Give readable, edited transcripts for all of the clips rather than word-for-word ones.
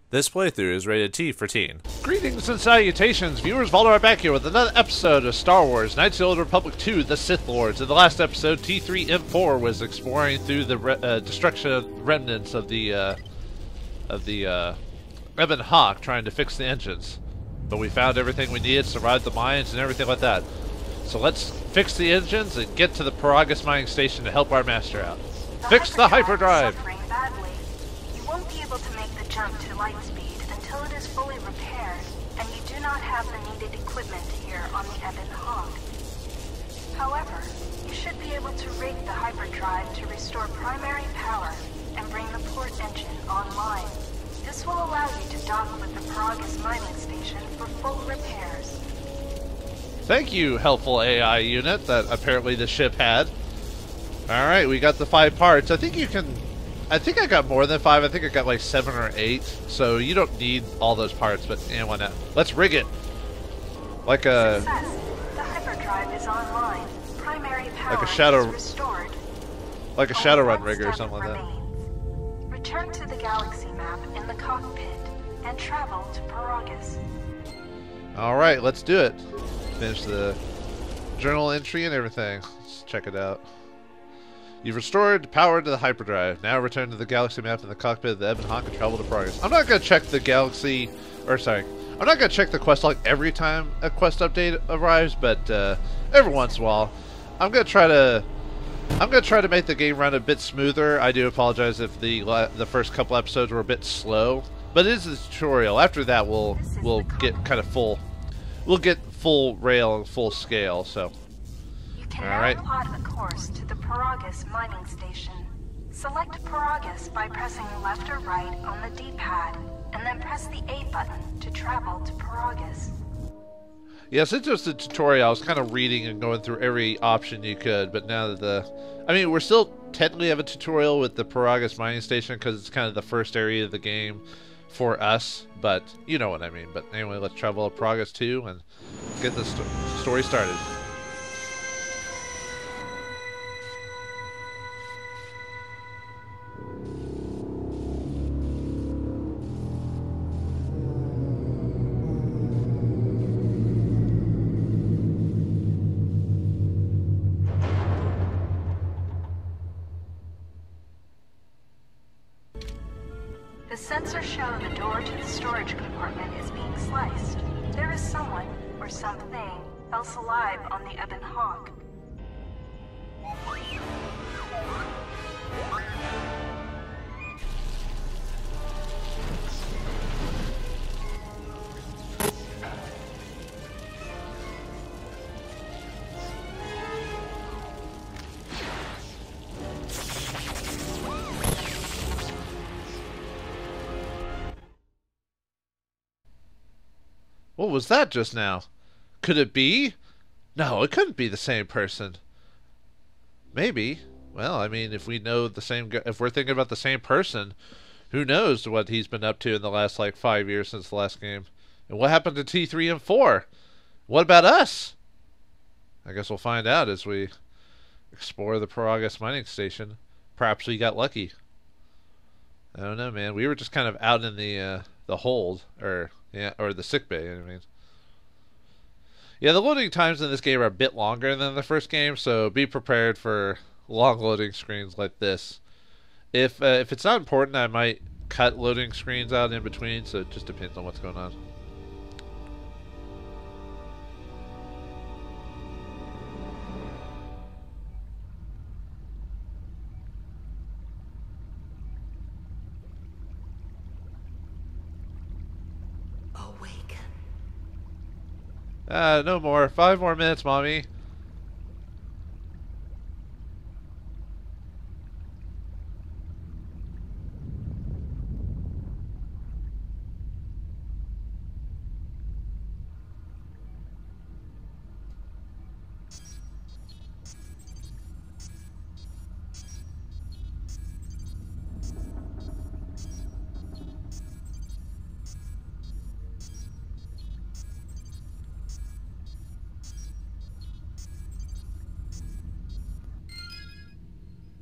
This playthrough is rated T for teen. Greetings and salutations, viewers. Vauldemare back here with another episode of Star Wars: Knights of the Old Republic 2, The Sith Lords. In the last episode, T3M4 was exploring through the destruction remnants of the Ebon Hawk, trying to fix the engines. But we found everything we needed, survived the mines and everything like that. So let's fix the engines and get to the Peragus Mining Station to help our master out. Fix the hyperdrive! You won't be able to make the jump to light speed until it is fully repaired, and you do not have the needed equipment here on the Ebon Hawk. However, you should be able to rig the hyperdrive to restore primary power and bring the port engine online. This will allow you to dock with the Peragus Mining Station for full repairs. Thank you, helpful AI unit that apparently the ship had. Alright, we got the 5 parts. I think I got more than 5. I think I got like 7 or 8. So you don't need all those parts, but why not? Let's rig it. Like a... Success. The hyperdrive is online. Primary power like a shadow... is restored. Like a Shadowrun rig or something like that. Return to the galaxy map in the cockpit and travel to Peragus. Alright, let's do it. Finish the journal entry and everything. Let's check it out. You've restored power to the hyperdrive. Now return to the galaxy map in the cockpit of the Ebon Hawk and travel to Peragus. I'm not going to check the galaxy... I'm not going to check the quest log every time a quest update arrives, but every once in a while, I'm going to try to make the game run a bit smoother. I do apologize if the first couple episodes were a bit slow, but it is a tutorial. After that, we'll get kind of full. We'll get full rail and full scale. So, you can all now right. plot a course to the Peragus Mining Station. Select Peragus by pressing left or right on the D-pad, and then press the A button to travel to Peragus. Yes, it's just a tutorial. I was kind of reading and going through every option you could, but now that we're still technically have a tutorial with the Peragus Mining Station because it's kind of the first area of the game for us, but you know what I mean. But anyway, let's travel to Peragus 2 and get the story started. The sensors show the door to the storage compartment is being sliced. There is someone, or something, else alive on the Ebon Hawk. What was that just now? Could it be? No, it couldn't be the same person. Maybe. Well, I mean, if we know the same, if we're thinking about the same person, who knows what he's been up to in the last like 5 years since the last game? And what happened to T3 and 4? What about us? I guess we'll find out as we explore the Peragus Mining Station. Perhaps we got lucky. I don't know, man. We were just kind of out in the hold, or the sick bay. I mean, yeah, the loading times in this game are a bit longer than the first game, so be prepared for long loading screens like this. If it's not important, I might cut loading screens out in between. So it just depends on what's going on. No more. 5 more minutes, mommy.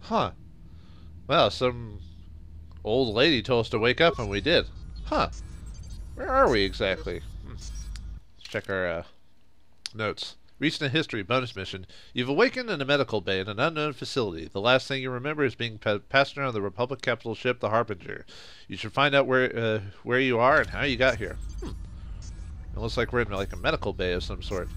Huh. Well, some old lady told us to wake up, and we did. Huh. Where are we exactly? Let's check our notes. Recent history bonus mission. You've awakened in a medical bay in an unknown facility. The last thing you remember is being passed around the Republic capital ship, the Harbinger. You should find out where you are and how you got here. It looks like we're in like a medical bay of some sort.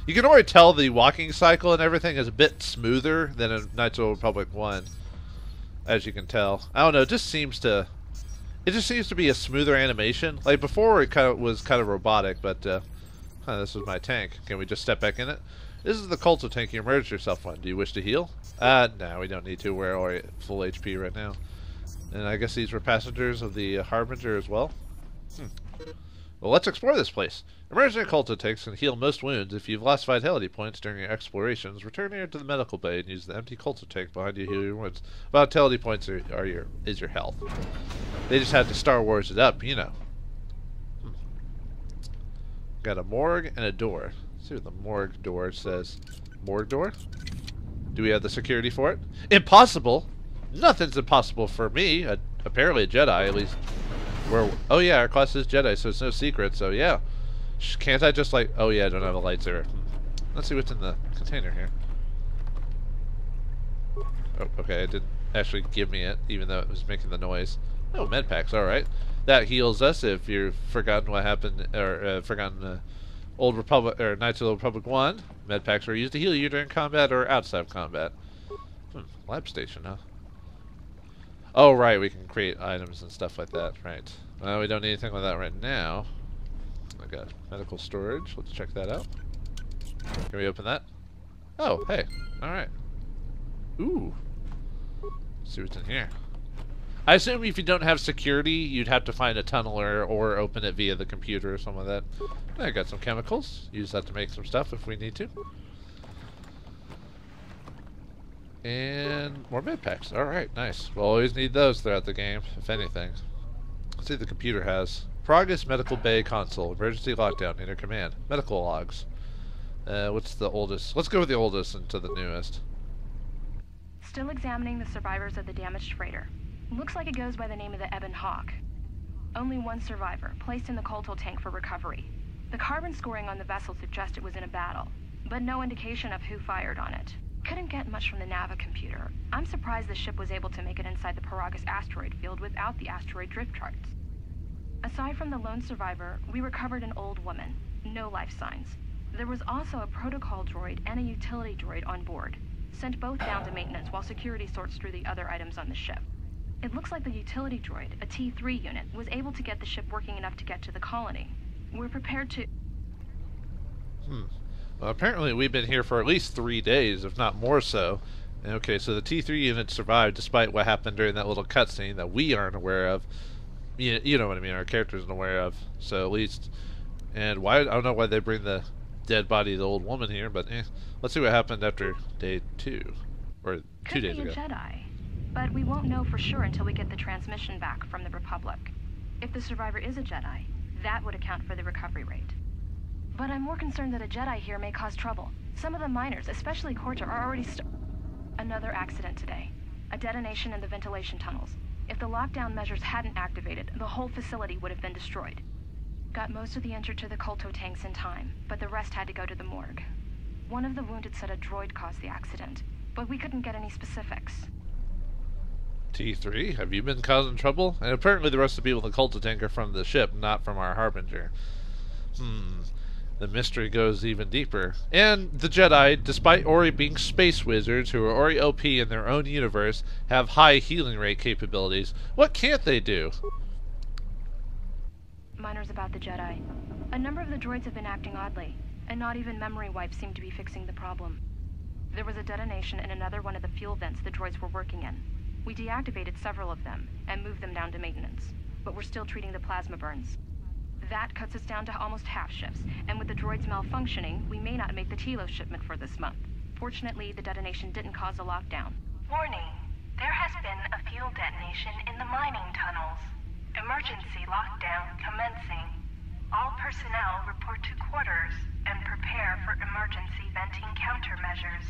You can already tell the walking cycle and everything is a bit smoother than in Knights of the Old Republic 1. As you can tell. I don't know, it just seems to be a smoother animation. Like before it was kind of robotic, but this is my tank. Can we just step back in it? This is the KOTOR tank you emerged yourself from. Do you wish to heal? No, we don't need to. We're already at full HP right now. And I guess these were passengers of the Harbinger as well? Well, let's explore this place. Emerging KOTOR tanks can heal most wounds. If you've lost vitality points during your explorations, return here to the medical bay and use the empty KOTOR tank behind you to heal your wounds. Vitality points is your health. They just had to Star Wars it up, you know. Got a morgue and a door. Let's see what the morgue door says. Morgue door? Do we have the security for it? Impossible! Nothing's impossible for me. Apparently a Jedi, at least. Oh yeah, our class is Jedi, so it's no secret, so yeah. Can't I just like... Oh yeah, I don't have a lightsaber. Let's see what's in the container here. Oh, okay, it didn't actually give me it, even though it was making the noise. Oh, med packs, alright. That heals us if you've forgotten what happened, or forgotten Old Republic, or Knights of the Old Republic 1. Med packs are used to heal you during combat or outside of combat. Lab station, huh? Oh, right, we can create items and stuff like that, right. Well, we don't need anything like that right now. I got medical storage. Let's check that out. Can we open that? Oh, hey. Alright. Ooh. Let's see what's in here. I assume if you don't have security, you'd have to find a tunneler or open it via the computer or something like that. I got some chemicals. Use that to make some stuff if we need to. And more med packs. Alright, nice. We'll always need those throughout the game, if anything. Let's see what the computer has. Peragus Medical Bay Console. Emergency lockdown. Inner command. Medical logs. What's the oldest? Let's go with the oldest and to the newest. Still examining the survivors of the damaged freighter. Looks like it goes by the name of the Ebon Hawk. Only one survivor, placed in the KOTOR tank for recovery. The carbon scoring on the vessel suggests it was in a battle, but no indication of who fired on it. Couldn't get much from the Nava computer. I'm surprised the ship was able to make it inside the Peragus asteroid field without the asteroid drift charts. Aside from the lone survivor, we recovered an old woman. No life signs. There was also a protocol droid and a utility droid on board. Sent both down to maintenance while security sorts through the other items on the ship. It looks like the utility droid, a T3 unit, was able to get the ship working enough to get to the colony. We're prepared to... Well, apparently we've been here for at least 3 days, if not more so. Okay, so the T3 unit survived despite what happened during that little cutscene that we aren't aware of. You know what I mean, our characters aren't aware of. So at least... And why? I don't know why they bring the dead body of the old woman here, but let's see what happened after day 2. Or 2 days ago. Could be a Jedi. But we won't know for sure until we get the transmission back from the Republic. If the survivor is a Jedi, that would account for the recovery rate. But I'm more concerned that a Jedi here may cause trouble. Some of the miners, especially KOTOR, are already Another accident today. A detonation in the ventilation tunnels. If the lockdown measures hadn't activated, the whole facility would have been destroyed. Got most of the injured to the KOTOR tanks in time, but the rest had to go to the morgue. One of the wounded said a droid caused the accident, but we couldn't get any specifics. T3, have you been causing trouble? And apparently the rest of the people in the KOTOR tank are from the ship, not from our Harbinger. The mystery goes even deeper. And the Jedi, despite already being space wizards who are already OP in their own universe, have high healing rate capabilities. What can't they do? Miners about the Jedi. A number of the droids have been acting oddly, and not even memory wipes seem to be fixing the problem. There was a detonation in another one of the fuel vents the droids were working in. We deactivated several of them and moved them down to maintenance, but we're still treating the plasma burns. That cuts us down to almost half shifts, and with the droids malfunctioning, we may not make the Telos shipment for this month. Fortunately, the detonation didn't cause a lockdown. Warning. There has been a fuel detonation in the mining tunnels. Emergency lockdown commencing. All personnel report to quarters and prepare for emergency venting countermeasures.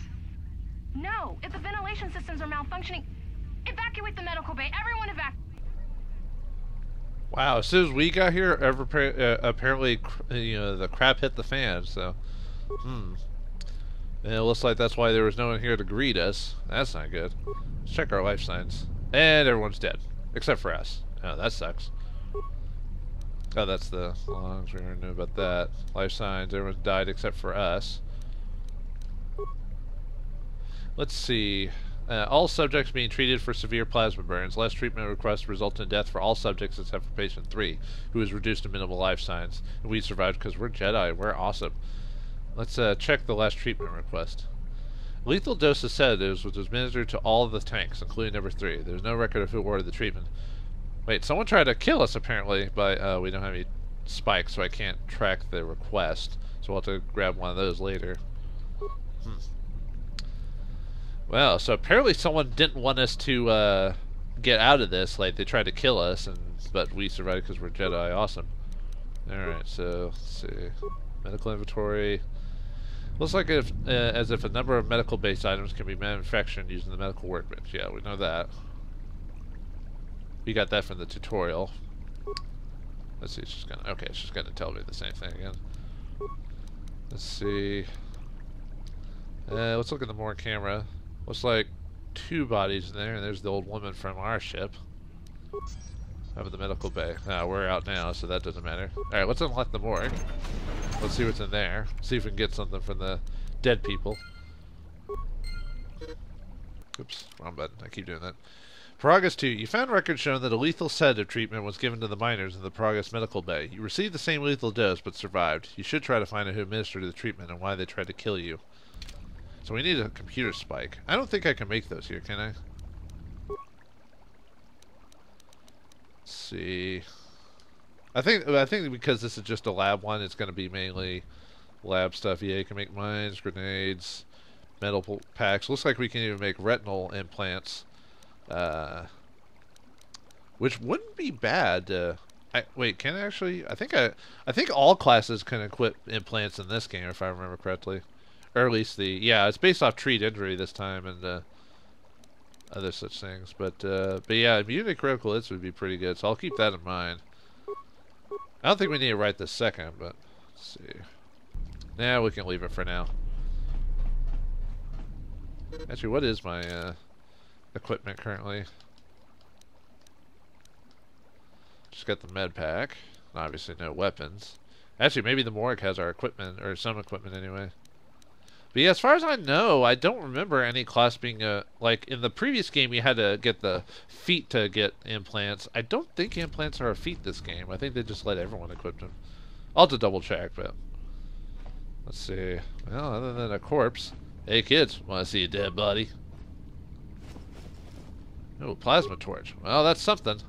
No! If the ventilation systems are malfunctioning, evacuate the medical bay! Everyone evacuate! Wow, as soon as we got here, apparently, the crap hit the fan, so. And it looks like that's why there was no one here to greet us. That's not good. Let's check our life signs. And everyone's dead. Except for us. Oh, that sucks. Oh, that's the logs. We already knew about that. Life signs, everyone died except for us. Let's see. All subjects being treated for severe plasma burns. Less treatment requests result in death for all subjects except for patient 3, who is reduced to minimal life signs. And we survived because we're Jedi. We're awesome. Let's check the last treatment request. Lethal dose of sedatives was administered to all of the tanks, including number 3. There's no record of who ordered the treatment. Wait, someone tried to kill us apparently, but we don't have any spikes, so I can't track the request. So we'll have to grab one of those later. Well, so apparently someone didn't want us to get out of this. Like, they tried to kill us, but we survived because we're Jedi. Awesome. Alright, so let's see. Medical inventory. Looks like as if a number of medical-based items can be manufactured using the medical workbench. Yeah, we know that. We got that from the tutorial. Let's see, it's just gonna... Okay, it's just gonna tell me the same thing again. Let's see. Let's look at the more camera. Looks like 2 bodies in there, and there's the old woman from our ship. Over the medical bay. We're out now, so that doesn't matter. Alright, let's unlock the morgue. Let's see what's in there. See if we can get something from the dead people. Oops, wrong button. I keep doing that. Peragus 2. You found records showing that a lethal sedative treatment was given to the miners in the Peragus medical bay. You received the same lethal dose, but survived. You should try to find out who administered the treatment and why they tried to kill you. So we need a computer spike. I don't think I can make those here, can I? Let's see. I think because this is just a lab one, it's going to be mainly lab stuff. Yeah, you can make mines, grenades, metal packs. Looks like we can even make retinal implants, which wouldn't be bad. Wait, can I actually? I think all classes can equip implants in this game, if I remember correctly. Or at least it's based off treat injury this time and other such things. But yeah, immunity critical hits would be pretty good, so I'll keep that in mind. I don't think we need it right this second, but let's see. Nah, we can leave it for now. Actually, what is my equipment currently? Just got the med pack. Obviously no weapons. Actually, maybe the morgue has our equipment, or some equipment anyway. But yeah, as far as I know, I don't remember any class being like in the previous game you had to get the feet to get implants. I don't think implants are a feat this game. I think they just let everyone equip them. I'll have to double check, but let's see. Well, other than a corpse. Hey kids, wanna see a dead body? Oh, plasma torch. Well, that's something.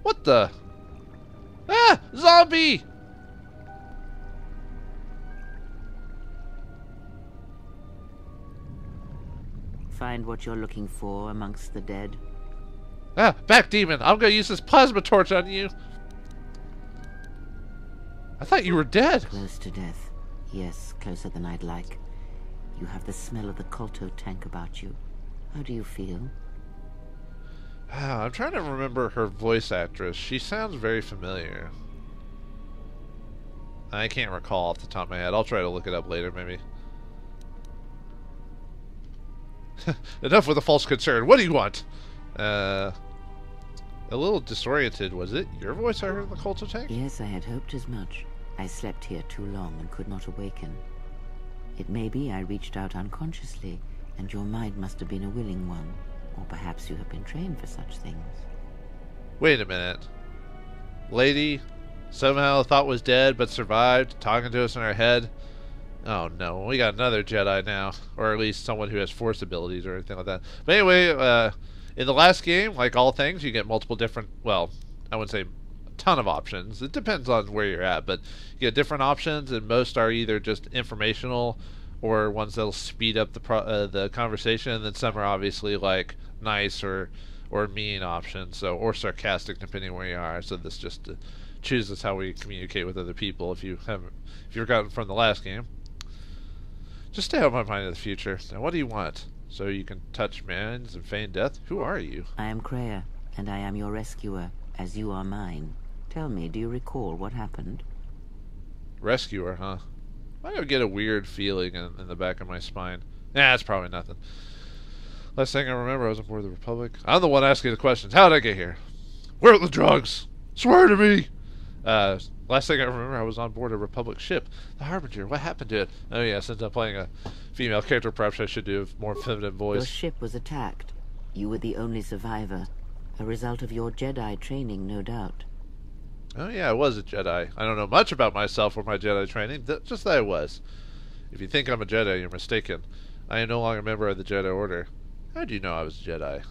What the? Ah! Zombie! Find what you're looking for amongst the dead? Ah, back demon! I'm gonna use this plasma torch on you! I thought you were dead! Close to death. Yes, closer than I'd like. You have the smell of the KOTOR tank about you. How do you feel? I'm trying to remember her voice actress. She sounds very familiar. I can't recall off the top of my head. I'll try to look it up later, maybe. Enough with the false concern. What do you want? A little disoriented. Was it your voice I heard in the KOTOR tank? Yes, I had hoped as much. I slept here too long and could not awaken. It may be I reached out unconsciously, and your mind must have been a willing one. Or perhaps you have been trained for such things. Wait a minute. Lady somehow thought was dead but survived, talking to us in our head. Oh no, we got another Jedi now. Or at least someone who has force abilities or anything like that. But anyway, in the last game, like all things, you get multiple different, well, I wouldn't say a ton of options. It depends on where you're at, but you get different options, and most are either just informational or ones that'll speed up the conversation, and then some are obviously like nice or mean options, so, or sarcastic depending where you are. So this just chooses how we communicate with other people. If you've forgotten from the last game, just stay out of my mind in the future. Now, what do you want? So you can touch minds and feign death? Who are you? I am Kreia, and I am your rescuer, as you are mine. Tell me, do you recall what happened? Rescuer, huh? I get a weird feeling in the back of my spine. Nah, it's probably nothing. Last thing I remember, I was on board the Republic. I'm the one asking the questions. How did I get here? Where are the drugs? Swear to me! Last thing I remember, I was on board a Republic ship. The Harbinger. What happened to it? Oh yeah, since I'm playing a female character, perhaps I should do a more feminine voice. Your ship was attacked. You were the only survivor. A result of your Jedi training, no doubt. Oh yeah, I was a Jedi. I don't know much about myself or my Jedi training, just that I was. If you think I'm a Jedi, you're mistaken. I am no longer a member of the Jedi Order. How do you know I was a Jedi?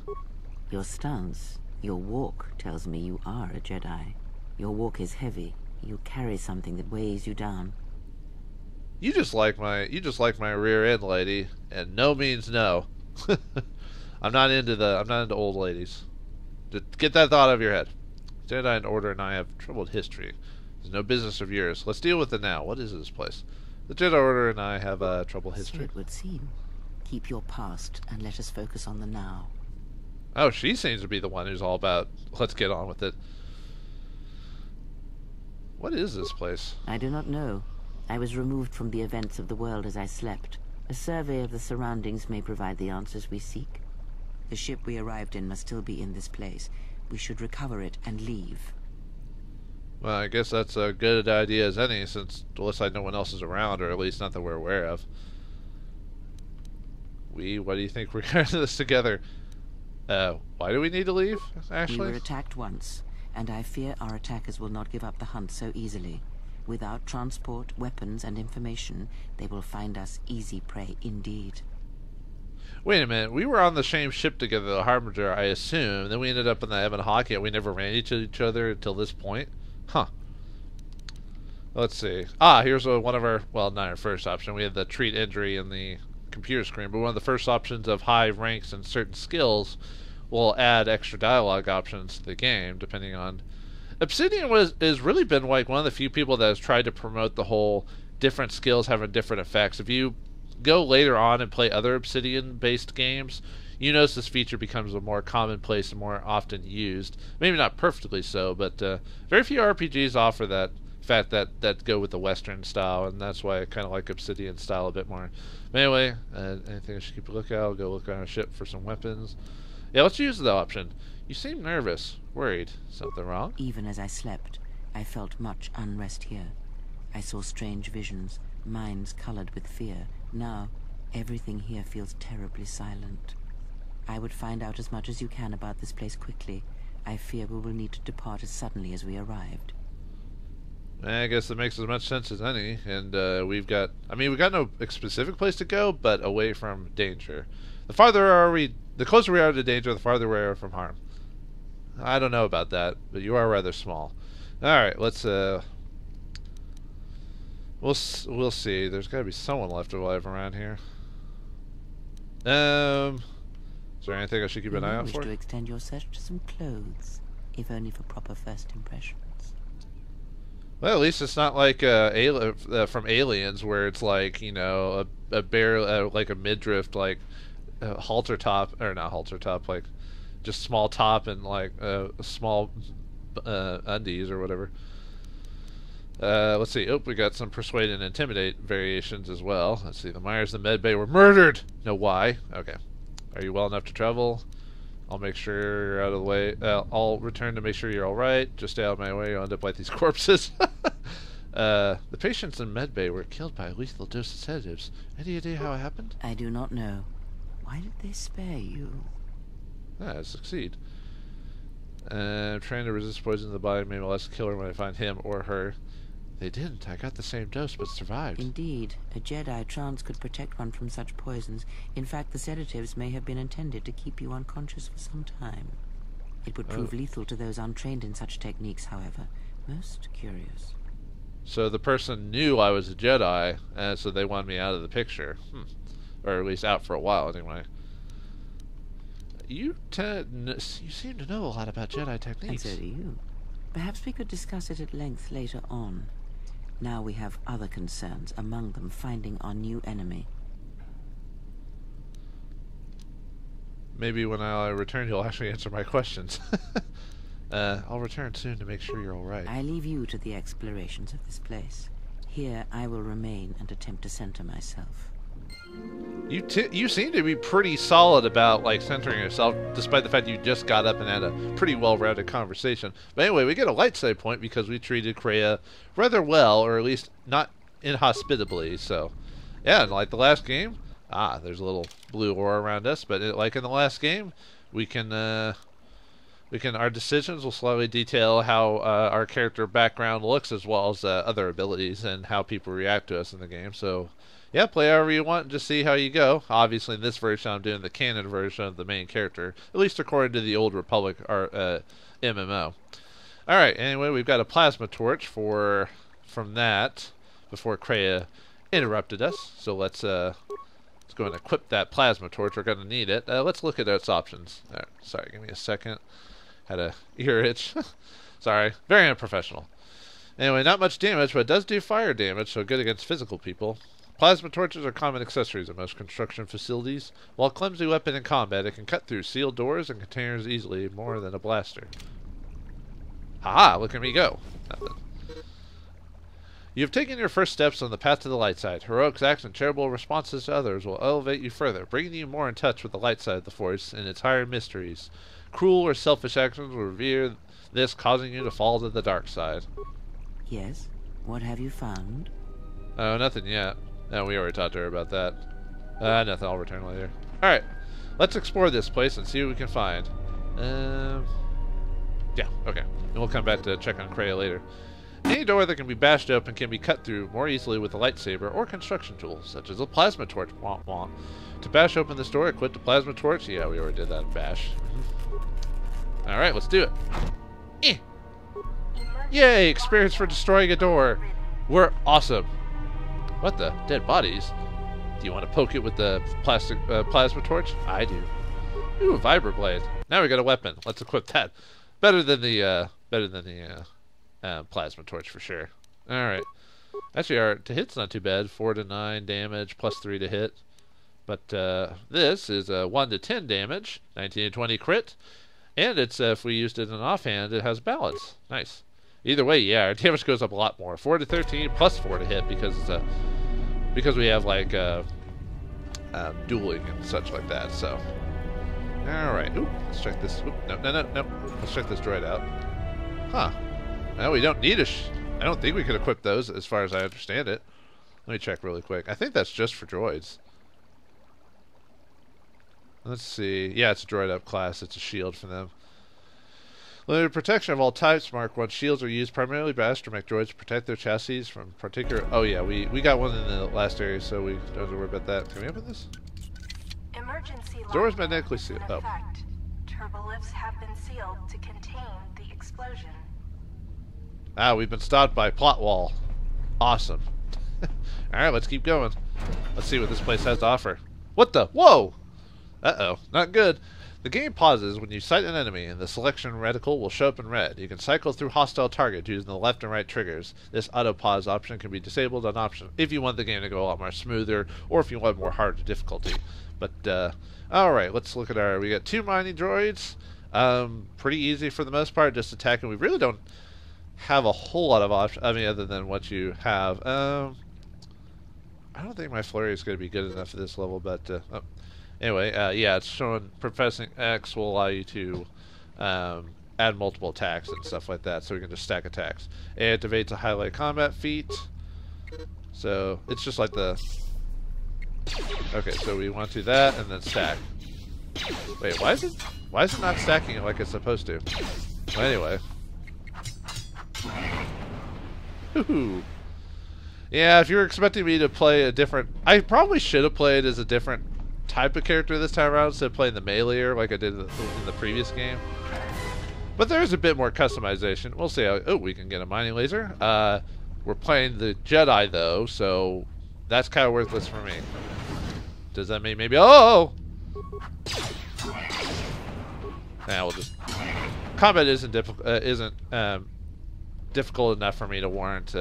Your stance, your walk tells me you are a Jedi. Your walk is heavy. You carry something that weighs you down. You just like my rear end, lady, and no means no. I'm not into old ladies. Just get that thought out of your head. Jedi and Order and I have troubled history. It's no business of yours. Let's deal with it now. What is this place? The Jedi Order and I have troubled history. So it would seem. Keep your past and let us focus on the now. Oh, she seems to be the one who's all about, let's get on with it. What is this place? I do not know. I was removed from the events of the world as I slept. A survey of the surroundings may provide the answers we seek. The ship we arrived in must still be in this place. We should recover it and leave. Well, I guess that's a good idea as any, since it looks like no one else is around, or at least not that we're aware of. What do you think we're going to do this together? Why do we need to leave, actually? We were attacked once, and I fear our attackers will not give up the hunt so easily. Without transport, weapons, and information, they will find us easy prey indeed. Wait a minute, we were on the same ship together, the Harbinger, I assume. Then we ended up in the Ebon Hawk, yet we never ran into each other until this point? Huh. Let's see. Here's one of our, well, not our first option. We had the treat injury in the computer screen, but one of the first options of high ranks and certain skills will add extra dialogue options to the game, depending on... Obsidian has really been like one of the few people that has tried to promote the whole different skills having different effects. If you go later on and play other Obsidian-based games, you notice this feature becomes a more commonplace and more often used. Maybe not perfectly so, but very few RPGs offer that fact that go with the Western style, and that's why I kind of like Obsidian style a bit more. But anyway, anything I should keep a lookout? I'll go look on our ship for some weapons. Yeah, let's use the option. You seem nervous, worried. Something wrong? Even as I slept, I felt much unrest here. I saw strange visions, minds colored with fear. Now, everything here feels terribly silent. I would find out as much as you can about this place quickly. I fear we will need to depart as suddenly as we arrived. I guess that makes as much sense as any, and we've got no specific place to go, but away from danger. The closer we are to danger, the farther we are from harm. I don't know about that, but you are rather small. Alright, let's, we'll see. There's gotta be someone left alive around here. Is there anything I should keep an eye out for? I wish to extend your search to some clothes, if only for proper first impressions. Well, at least it's not like from Aliens, where it's like, you know, a bare, like a midriff, like halter top, or not halter top, like just small top and like small undies or whatever. Let's see. Oh, we got some persuade and intimidate variations as well. Let's see. The Myers and the Medbay were murdered. No, why? Okay. Are you well enough to travel? I'll make sure you're out of the way. I'll return to make sure you're all right. Just stay out of my way. You'll end up like these corpses. The patients in Medbay were killed by a lethal dose of sedatives. Any idea how it happened? I do not know. Why did they spare you? I succeed. I'm trying to resist poison in the body. Maybe less killer when I find him or her. They didn't. I got the same dose, but survived. Indeed. A Jedi trance could protect one from such poisons. In fact, the sedatives may have been intended to keep you unconscious for some time. It would prove lethal to those untrained in such techniques, however. Most curious. So the person knew I was a Jedi, and so they wanted me out of the picture. Or at least out for a while, anyway. You seem to know a lot about Jedi techniques. And so do you. Perhaps we could discuss it at length later on. Now we have other concerns, among them finding our new enemy. Maybe when I return, you'll actually answer my questions. I'll return soon to make sure you're alright. I leave you to the explorations of this place. Here I will remain and attempt to center myself. You seem to be pretty solid about, like, centering yourself, despite the fact you just got up and had a pretty well-rounded conversation. But anyway, we get a light side point because we treated Kreia rather well, or at least not inhospitably, so... Yeah, and like the last game, there's a little blue aura around us, but like in the last game, we can, our decisions will slightly detail how our character background looks, as well as other abilities and how people react to us in the game. So, yeah, play however you want and just see how you go. Obviously, in this version, I'm doing the canon version of the main character, at least according to the Old Republic MMO. Alright, anyway, we've got a plasma torch from that, before Kreia interrupted us. So let's go and equip that plasma torch. We're going to need it. Let's look at its options. Sorry, give me a second. Had a ear itch. Sorry, very unprofessional. Anyway, not much damage, but it does do fire damage, so good against physical people. Plasma torches are common accessories in most construction facilities. While a clumsy weapon in combat, it can cut through sealed doors and containers easily, more than a blaster. Haha, look at me go. Nothing. You have taken your first steps on the path to the light side. Heroic acts and charitable responses to others will elevate you further, bringing you more in touch with the light side of the Force and its higher mysteries. Cruel or selfish actions will reveal this, causing you to fall to the dark side. Yes? What have you found? Oh, nothing yet. No, we already talked to her about that. Nothing. I'll return later. Alright, let's explore this place and see what we can find. Yeah, okay. And we'll come back to check on Kreia later. Any door that can be bashed open can be cut through more easily with a lightsaber or construction tools, such as a plasma torch. Womp womp. To bash open this door, equip the plasma torch. Yeah, we already did that in bash. Alright, let's do it. Yay! Experience for destroying a door. We're awesome. What the? Dead bodies? Do you want to poke it with the plasma torch? I do. Ooh, a vibroblade. Now we got a weapon. Let's equip that. Better than the plasma torch for sure. Alright. Actually, our to hit's not too bad. 4 to 9 damage, plus 3 to hit. But this is 1 to 10 damage, 19 to 20 crit. And it's if we used it in offhand, it has balance. Nice. Either way, yeah, our damage goes up a lot more. 4 to 13, plus 4 to hit because it's because we have like dueling and such like that. So, all right. Ooh, let's check this. Oop, no. Let's check this droid out. Huh. Well, we don't need I don't think we could equip those, as far as I understand it. Let me check really quick. I think that's just for droids. Let's see. Yeah, it's a droid up class. It's a shield for them. Limited protection of all types. Mark 1 shields are used primarily by astromech droids to protect their chassis from particular... Oh yeah, we got one in the last area, so we don't have to worry about that. Can we open this? Emergency Doors magnetically sealed. Oh. Turbolifts have been sealed to contain the explosion. Ah, we've been stopped by plot wall. Awesome. Alright, let's keep going. Let's see what this place has to offer. What the? Whoa! Uh-oh. Not good. The game pauses when you sight an enemy, and the selection reticle will show up in red. You can cycle through hostile targets using the left and right triggers. This auto-pause option can be disabled on option if you want the game to go a lot more smoother, or if you want more hard difficulty. But, alright, let's look at our... We got 2 mining droids. Pretty easy for the most part, just attacking. We really don't have a whole lot of options, I mean, other than what you have. I don't think my flurry is going to be good enough for this level, but... Anyway, yeah, it's showing Professing X will allow you to add multiple attacks and stuff like that, so we can just stack attacks. It activates a highlight combat feat. So, it's just like the... Okay, so we want to do that, and then stack. Wait, why is it not stacking it like it's supposed to? Well, anyway. Woohoo! Yeah, if you were expecting me to play a different... I probably should have played as a different type of character this time around instead of playing the meleeer like I did in the previous game. But there's a bit more customization. We'll see how... Oh, we can get a mining laser. We're playing the Jedi, though, so that's kind of worthless for me. Does that mean maybe... Oh! Nah, we'll just... Combat isn't difficult enough for me to warrant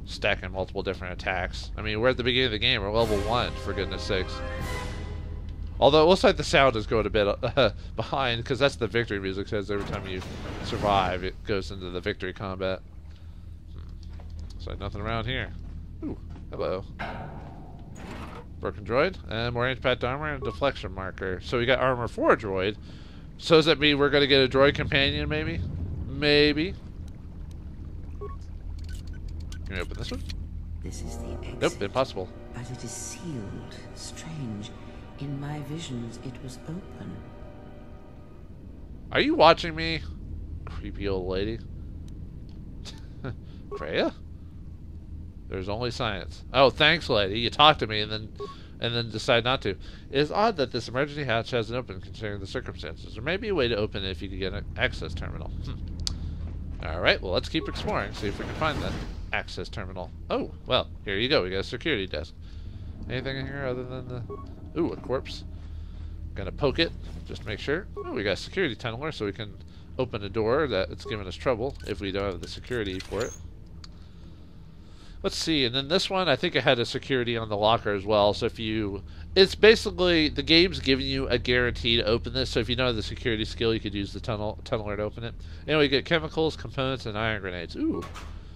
stacking multiple different attacks. I mean, we're at the beginning of the game. We're level 1, for goodness sakes. Although it looks like the sound is going a bit behind, because that's the victory music. Says every time you survive, it goes into the victory combat. Looks like nothing around here. Ooh, hello. Broken droid, and more impact armor and a deflection marker. So we got armor for a droid. So does that mean we're going to get a droid companion, maybe? Maybe. Can we open this one? This is the exit. Nope, impossible. But it is sealed. Strange. In my visions, it was open. Are you watching me? Creepy old lady. Freya? There's only science. Oh, thanks, lady. You talk to me and then decide not to. It is odd that this emergency hatch hasn't opened considering the circumstances. There may be a way to open it if you could get an access terminal. Alright, well, let's keep exploring, see if we can find that access terminal. Oh, well, here you go. We got a security desk. Anything in here other than the... Ooh, a corpse. Gonna poke it, just to make sure. Oh, we got a security tunneler, so we can open a door that it's giving us trouble if we don't have the security for it. Let's see, and then this one, I think it had a security on the locker as well, so if you... It's basically, the game's giving you a guarantee to open this, so if you don't have the security skill, you could use the tunneler to open it. Anyway, we get chemicals, components, and ion grenades. Ooh,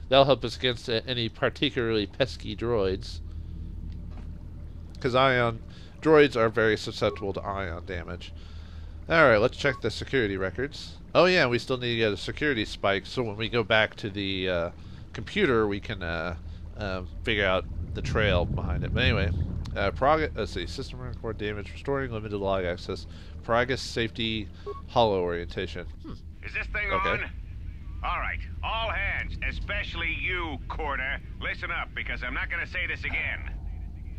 that'll help us against any particularly pesky droids. Because droids are very susceptible to ion damage. Alright, let's check the security records. Oh yeah, we still need to get a security spike, so when we go back to the computer, we can figure out the trail behind it. But anyway, let's see, system record damage, restoring limited log access, Peragus safety, hollow orientation. Is this thing okay. on? Alright, all hands, especially you, KOTOR, listen up, because I'm not gonna say this again.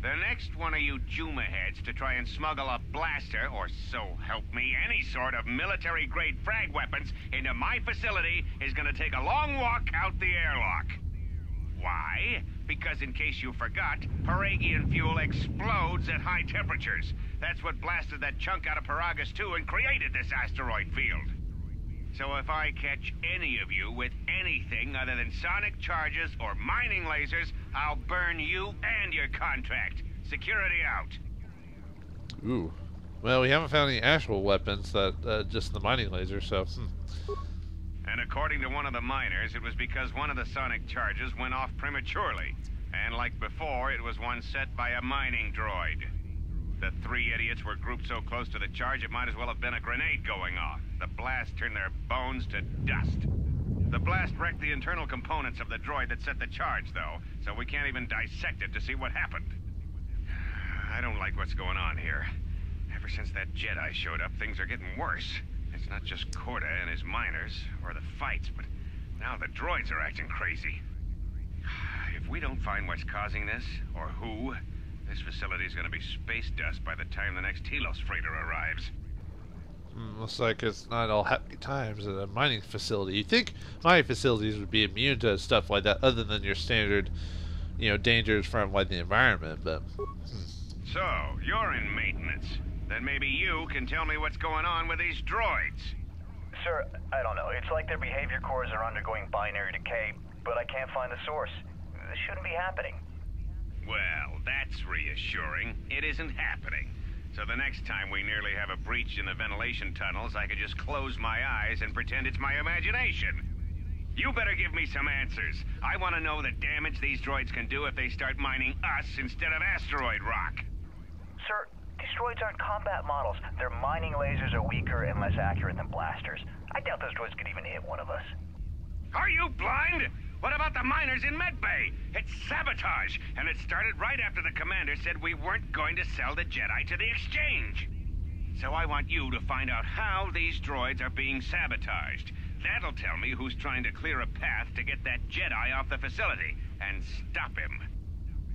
The next one of you Juma heads to try and smuggle a blaster, or so help me, any sort of military-grade frag weapons into my facility is gonna take a long walk out the airlock. Why? Because in case you forgot, Peragian fuel explodes at high temperatures. That's what blasted that chunk out of Peragus 2 and created this asteroid field. So if I catch any of you with anything other than sonic charges or mining lasers, I'll burn you and your contract. Security out. Ooh. Well, we haven't found any actual weapons, just the mining laser, so... And according to one of the miners, it was because one of the sonic charges went off prematurely. And like before, it was one set by a mining droid. The three idiots were grouped so close to the charge, it might as well have been a grenade going off. The blast turned their bones to dust. The blast wrecked the internal components of the droid that set the charge, though, so we can't even dissect it to see what happened. I don't like what's going on here. Ever since that Jedi showed up, things are getting worse. It's not just KOTOR and his miners, or the fights, but now the droids are acting crazy. If we don't find what's causing this, or who, this facility is going to be space dust by the time the next Telos freighter arrives. Looks like it's not all happy times at a mining facility. You'd think mining facilities would be immune to stuff like that, other than your standard, dangers from like the environment. But so you're in maintenance. Then maybe you can tell me what's going on with these droids. Sir, I don't know. It's like their behavior cores are undergoing binary decay, but I can't find the source. This shouldn't be happening. Well, that's reassuring. It isn't happening. So the next time we nearly have a breach in the ventilation tunnels, I could just close my eyes and pretend it's my imagination. You better give me some answers. I want to know the damage these droids can do if they start mining us instead of asteroid rock. Sir, these droids aren't combat models. Their mining lasers are weaker and less accurate than blasters. I doubt those droids could even hit one of us. Are you blind? What about the miners in Medbay? It's sabotage, and it started right after the commander said we weren't going to sell the Jedi to the exchange. So I want you to find out how these droids are being sabotaged. That'll tell me who's trying to clear a path to get that Jedi off the facility, and stop him.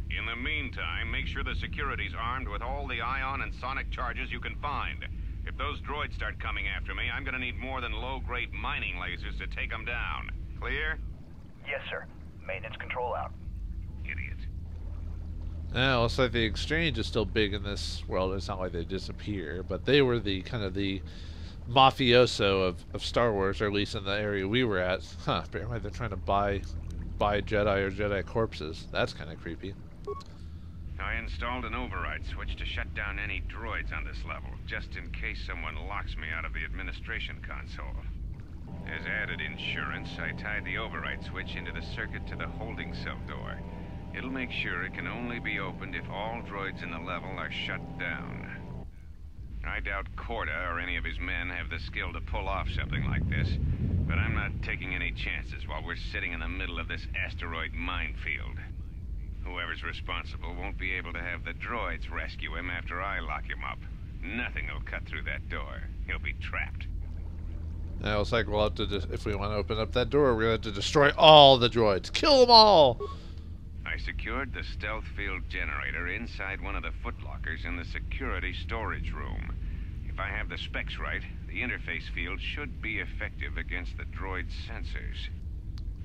In the meantime, make sure the security's armed with all the ion and sonic charges you can find. If those droids start coming after me, I'm gonna need more than low-grade mining lasers to take them down. Clear? Yes, sir. Maintenance control out. Idiot. yeah, looks like the exchange is still big in this world. It's not like they disappear, but they were the kind of the mafioso of Star Wars, or at least in the area we were at. Apparently they're trying to buy Jedi or Jedi corpses. That's kind of creepy. I installed an override switch to shut down any droids on this level, just in case someone locks me out of the administration console. As added insurance, I tied the override switch into the circuit to the holding cell door. It'll make sure it can only be opened if all droids in the level are shut down. I doubt KOTOR or any of his men have the skill to pull off something like this, but I'm not taking any chances while we're sitting in the middle of this asteroid minefield. Whoever's responsible won't be able to have the droids rescue him after I lock him up. Nothing will cut through that door. He'll be trapped. Now it's like we'll have to, if we want to open up that door, we're going to have to destroy all the droids. Kill them all! I secured the stealth field generator inside one of the footlockers in the security storage room. If I have the specs right, the interface field should be effective against the droid's sensors.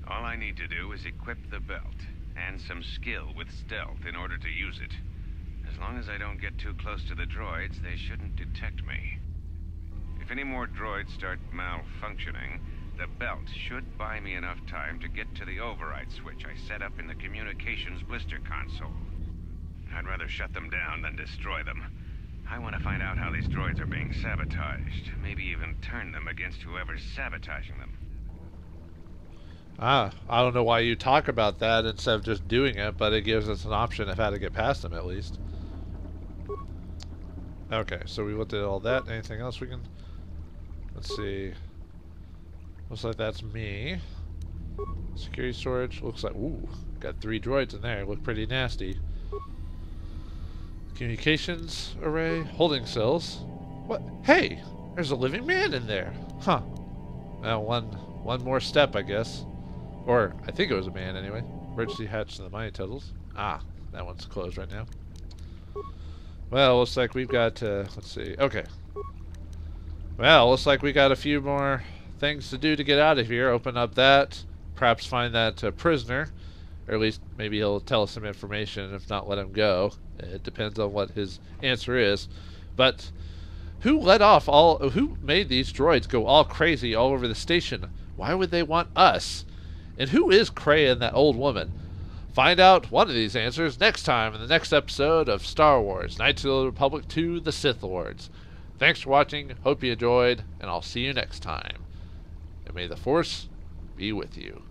All I need to do is equip the belt, and some skill with stealth in order to use it. As long as I don't get too close to the droids, they shouldn't detect me. If any more droids start malfunctioning, the belt should buy me enough time to get to the override switch I set up in the communications blister console. I'd rather shut them down than destroy them. I want to find out how these droids are being sabotaged, maybe even turn them against whoever's sabotaging them. I don't know why you talk about that instead of just doing it, but it gives us an option of how to get past them at least. Okay, so we looked at all that. Anything else we can... Let's see. Looks like that's me. Security storage. Looks like... Ooh, got 3 droids in there. Look pretty nasty. Communications array. Holding cells. What? Hey! There's a living man in there. Huh. Well, one more step, I guess. Or, I think it was a man anyway. Emergency hatch to the mining tunnels. Ah, that one's closed right now. Well, looks like we've got, let's see. Okay. Well, looks like we got a few more things to do to get out of here. Open up that. Perhaps find that prisoner. Or at least maybe he'll tell us some information. If not, let him go. It depends on what his answer is. But who who made these droids go all crazy all over the station? Why would they want us? And who is Cray and that old woman? Find out one of these answers next time in the next episode of Star Wars, Knights of the Old Republic 2, The Sith Lords. Thanks for watching, hope you enjoyed, and I'll see you next time. And may the Force be with you.